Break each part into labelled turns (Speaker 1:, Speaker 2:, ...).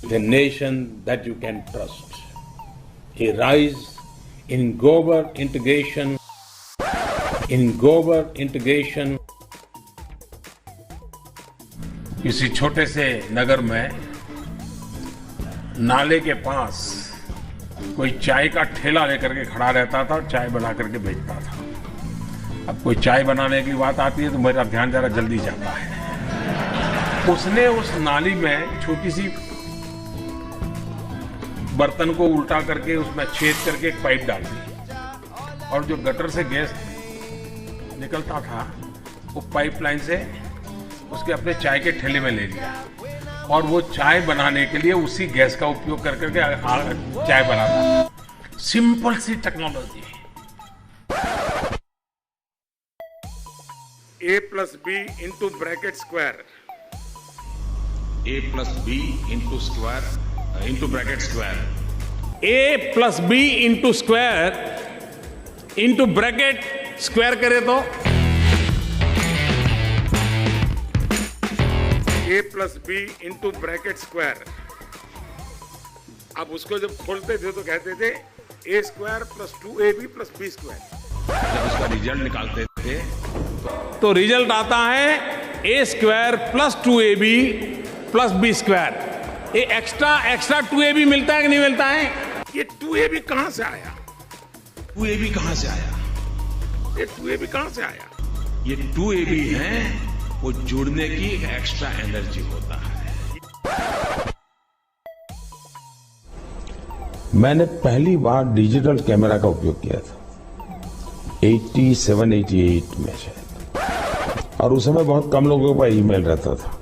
Speaker 1: The nation that you can trust. A rise in global integration. किसी छोटे से नगर में नाले के पास कोई चाय का ठेला लेकर के खड़ा रहता था और चाय बना करके बेचता था। अब कोई चाय बनाने की बात आती है तो मेरा ध्यान जरा जल्दी जाता है। उसने उस नाली में छोटी सी बर्तन को उल्टा करके उसमें छेद करके एक पाइप डाल दी और जो गटर से गैस निकलता था वो पाइपलाइन से उसके अपने चाय के ठेले में ले लिया और वो चाय बनाने के लिए उसी गैस का उपयोग कर करके चाय बनाता। सिंपल सी technology.
Speaker 2: A plus B into bracket square.
Speaker 3: A plus B into bracket square.
Speaker 1: A plus B into square into bracket square करे तो
Speaker 2: A plus B into bracket square. अब उसको जब खोलते थे तो कहते थे A square plus 2AB plus B square.
Speaker 3: जब उसका रिजल्ट निकालते थे
Speaker 1: तो रिजल्ट आता है A square plus 2AB plus B square. ये एक्स्ट्रा 2AB मिलता है कि नहीं मिलता है?
Speaker 2: ये 2AB कहां से आया?
Speaker 3: 2AB कहां से आया?
Speaker 2: ये 2AB कहां से आया?
Speaker 3: ये 2AB है, वो जुड़ने की एक्स्ट्रा एनर्जी होता है।
Speaker 4: मैंने पहली बार डिजिटल कैमरा का उपयोग किया था 87-88 में शायद, और उस समय बहुत कम लोगों का ईमेल रहता था।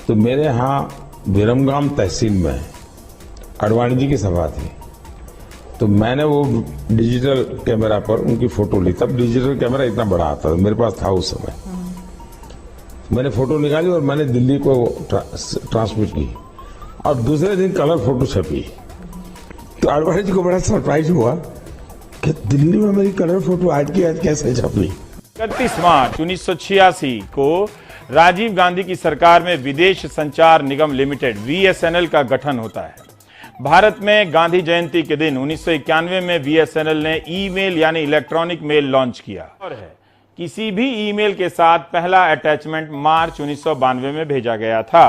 Speaker 4: तो मेरे यहाँ विरमगाम तहसील में अडवाणी जी की सभा थी, तो मैंने वो डिजिटल कैमरा पर उनकी फोटो ली। तब डिजिटल कैमरा इतना बड़ा आता था, मेरे पास था उस समय। मैंने फोटो निकाली और मैंने दिल्ली को ट्रांसमिट की और दूसरे दिन कलर फोटो छपी। तो अडवाणी जी को बड़ा सरप्राइज हुआ कि दिल्ली में मेरी कलर फोटो आज की आज कैसे छपी।
Speaker 5: 31 मार्च 1986 को राजीव गांधी की सरकार में विदेश संचार निगम लिमिटेड VSNL का गठन होता है। भारत में गांधी जयंती के दिन 1991 में VSNL ने ईमेल यानी इलेक्ट्रॉनिक मेल लॉन्च किया और है किसी भी ईमेल के साथ पहला अटैचमेंट मार्च 1992 में भेजा गया था।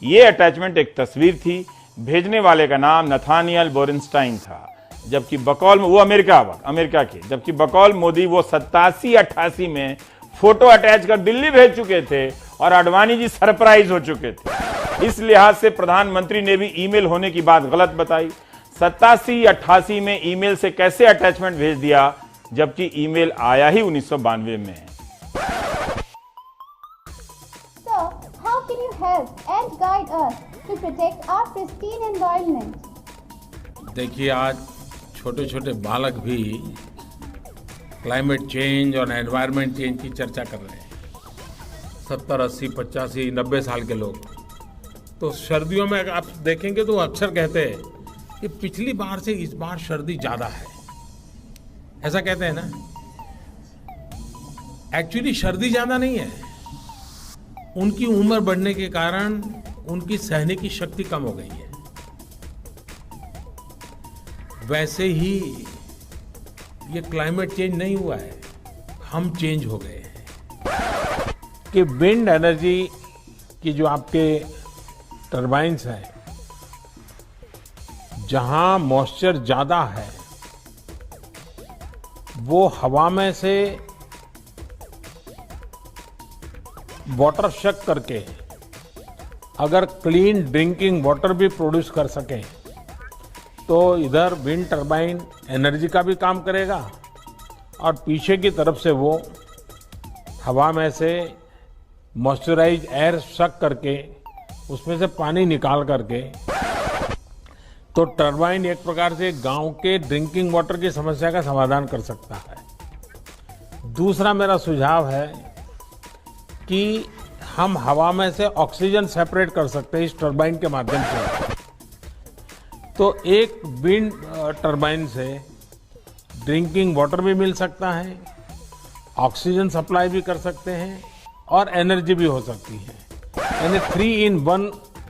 Speaker 5: ये अटैचमेंट एक तस्वीर थी। भेजने वाले का नाम नथानियल बोरेनस्टाइन था, जबकि बकौल वो अमेरिका के, जबकि बकौल मोदी वो 87-88 में फोटो अटैच कर दिल्ली भेज चुके थे और आडवाणी जी सरप्राइज हो चुके थे। इस लिहाज से प्रधानमंत्री ने भी ईमेल होने की बात गलत बताई। 87-88 में ईमेल से कैसे अटैचमेंट भेज दिया, जबकि ईमेल आया ही 1992 में है।
Speaker 6: So, how can you help and guide us to protect our pristine environment?
Speaker 1: देखिए, आज छोटे छोटे बालक भी क्लाइमेट चेंज और एनवायरनमेंट चेंज की चर्चा कर रहे हैं। 70, 80, 85, 90 साल के लोग तो सर्दियों में आप देखेंगे तो अक्सर कहते हैं कि पिछली बार से इस बार सर्दी ज़्यादा है, ऐसा कहते हैं ना। एक्चुअली सर्दी ज़्यादा नहीं है, उनकी उम्र बढ़ने के कारण उनकी सहने की शक्ति कम हो गई है। वैसे ही ये क्लाइमेट चेंज नहीं हुआ है, हम चेंज हो गए हैं। कि विंड एनर्जी की जो आपके टरबाइन्स हैं, जहां मॉइस्चर ज्यादा है वो हवा में से वाटर शक करके अगर क्लीन ड्रिंकिंग वाटर भी प्रोड्यूस कर सकें तो इधर विंड टरबाइन एनर्जी का भी काम करेगा और पीछे की तरफ से वो हवा में से मॉइस्चराइज एयर सक करके उसमें से पानी निकाल करके, तो टरबाइन एक प्रकार से गांव के ड्रिंकिंग वाटर की समस्या का समाधान कर सकता है। दूसरा मेरा सुझाव है कि हम हवा में से ऑक्सीजन सेपरेट कर सकते हैं इस टरबाइन के माध्यम से। तो एक विंड टरबाइन से ड्रिंकिंग वाटर भी मिल सकता है, ऑक्सीजन सप्लाई भी कर सकते हैं और एनर्जी भी हो सकती है। यानी 3 in 1